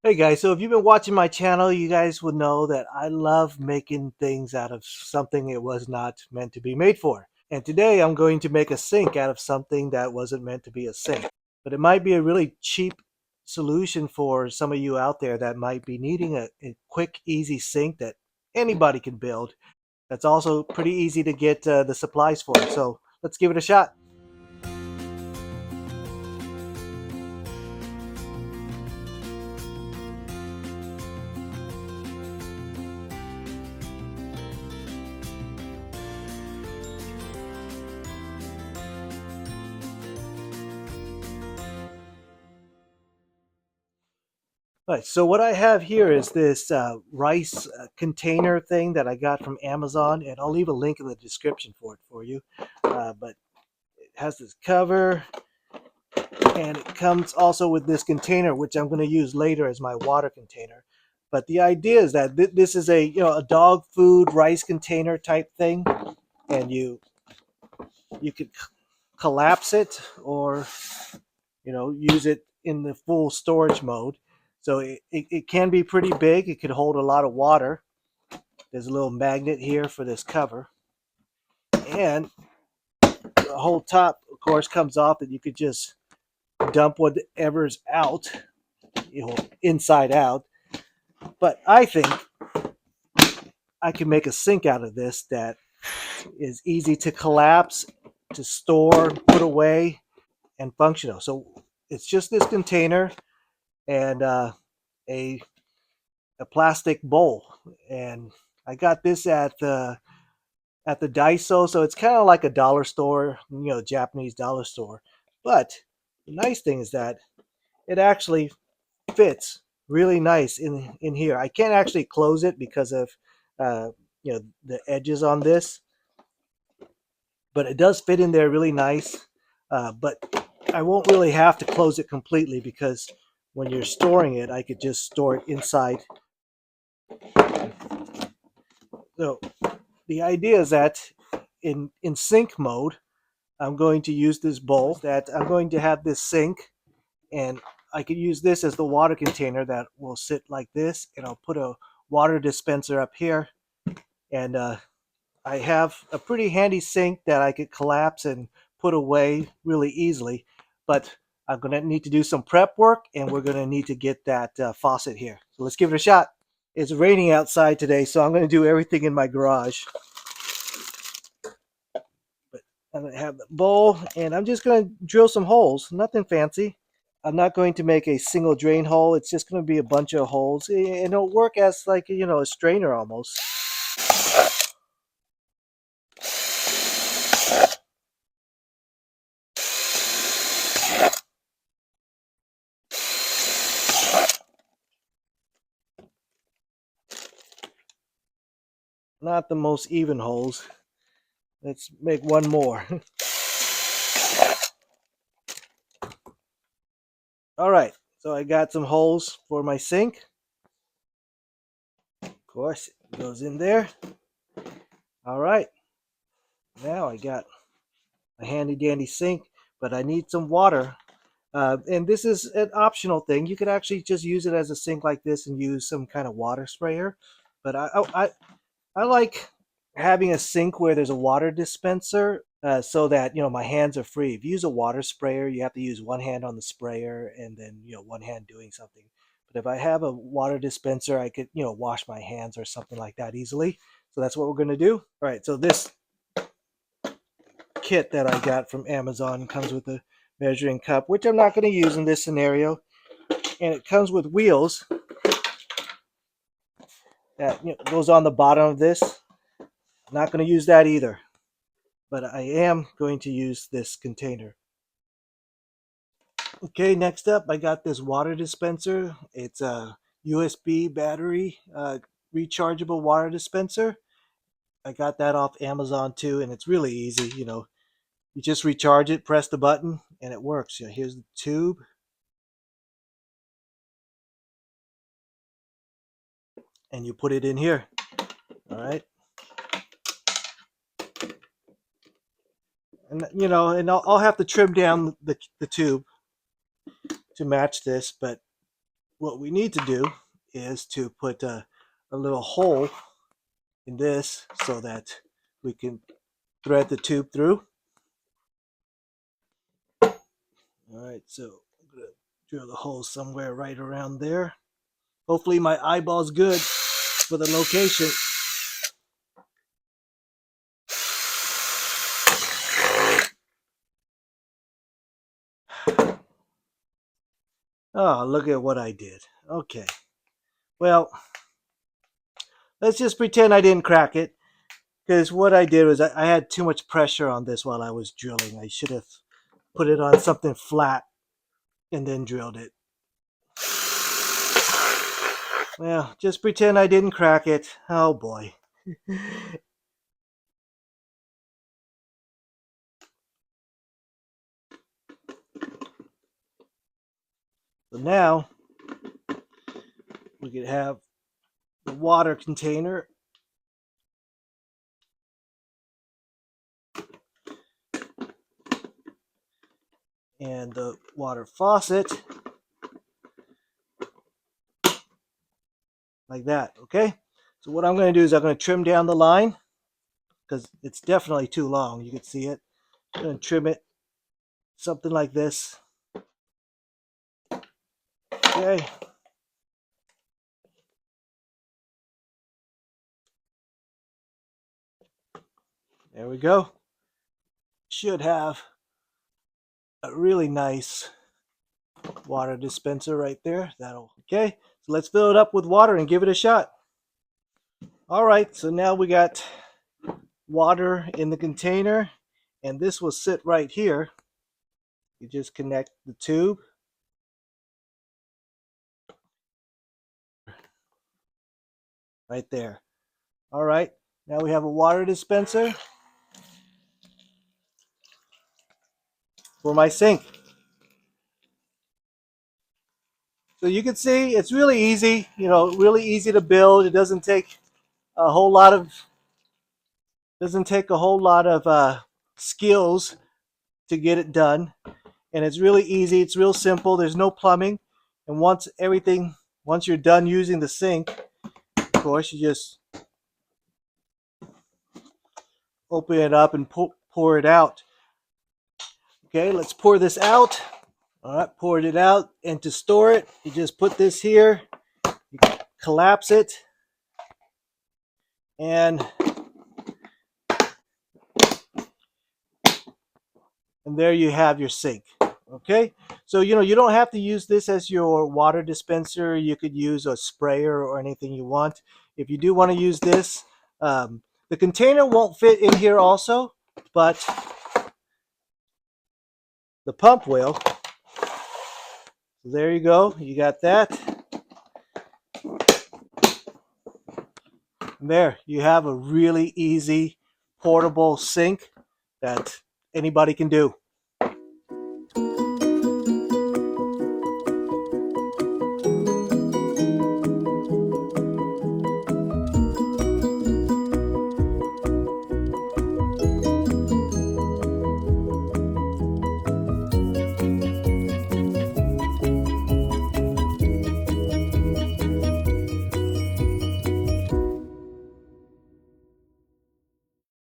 Hey guys, so if you've been watching my channel, you guys would know that I love making things out of something it was not meant to be made for. And today I'm going to make a sink out of something that wasn't meant to be a sink. But it might be a really cheap solution for some of you out there that might be needing a quick, easy sink that anybody can build. That's also pretty easy to get the supplies for. So let's give it a shot. Right, so what I have here is this rice container thing that I got from Amazon, and I'll leave a link in the description for it for you. But it has this cover, and it comes also with this container, which I'm going to use later as my water container. But the idea is that this is a a dog food rice container type thing, and you could collapse it or use it in the full storage mode. So it can be pretty big. It could hold a lot of water. There's a little magnet here for this cover. And the whole top, of course, comes off that you could just dump whatever's out, inside out. But I think I can make a sink out of this that is easy to collapse, to store, put away, and functional. So it's just this container and a a plastic bowl, and I got this at the Daiso, so it's kind of like a dollar store, Japanese dollar store. But the nice thing is that it actually fits really nice in here. I can't actually close it because of uh, the edges on this, but it does fit in there really nice. But I won't really have to close it completely because when you're storing it, I could just store it inside. So the idea is that in sink mode, I'm going to use this bowl that I'm going to have this sink, and I could use this as the water container that will sit like this, and I'll put a water dispenser up here, and I have a pretty handy sink that I could collapse and put away really easily. But I'm going to need to do some prep work, and we're going to need to get that faucet here. So let's give it a shot. It's raining outside today, so I'm going to do everything in my garage. But I'm going to have the bowl, and I'm just going to drill some holes. Nothing fancy. I'm not going to make a single drain hole. It's just going to be a bunch of holes, and it'll work as like a strainer almost. Not the most even holes. Let's make one more. All right, so I got some holes for my sink. Of course, it goes in there. All right, now I got a handy dandy sink, but I need some water. And this is an optional thing. You could actually just use it as a sink like this and use some kind of water sprayer. But I like having a sink where there's a water dispenser, so that my hands are free. If you use a water sprayer, you have to use one hand on the sprayer and then one hand doing something. But if I have a water dispenser, I could wash my hands or something like that easily. So that's what we're going to do. All right, so this kit that I got from Amazon comes with a measuring cup, which I'm not going to use in this scenario, and it comes with wheels that goes on the bottom of this. I'm not going to use that either, but I am going to use this container. Okay, next up, I got this water dispenser. It's a USB battery rechargeable water dispenser. I got that off Amazon too, and it's really easy. You just recharge it, press the button, and it works. Here's the tube, and you put it in here. All right, and and I'll have to trim down the tube to match this, but what we need to do is to put a little hole in this so that we can thread the tube through. All right, so I'm going to drill the hole somewhere right around there. Hopefully my eyeball's good for the location. Oh, look at what I did. Okay. Well, let's just pretend I didn't crack it. Because what I did was I had too much pressure on this while I was drilling. I should have put it on something flat and then drilled it. Well, just pretend I didn't crack it. Oh boy. So now we could have the water container and the water faucet like that, okay? So what I'm going to do is I'm going to trim down the line because it's definitely too long. You can see it. I'm going to trim it something like this. Okay. There we go. Should have a really nice water dispenser right there. That'll okay. So let's fill it up with water and give it a shot. All right, so now we got water in the container, and this will sit right here. You just connect the tube. Right there. All right, now we have a water dispenser for my sink. So you can see it's really easy, really easy to build. It doesn't take a whole lot of skills to get it done, and it's really easy. It's real simple. There's no plumbing, and once you're done using the sink, of course, you just open it up and pour it out. Okay, let's pour this out. All right, poured it out, and to store it, you just put this here, you collapse it, and there you have your sink. Okay, so you don't have to use this as your water dispenser. You could use a sprayer or anything you want. If you do want to use this, the container won't fit in here also, but the pump will. So there you go, you got that. And there you have a really easy portable sink that anybody can do.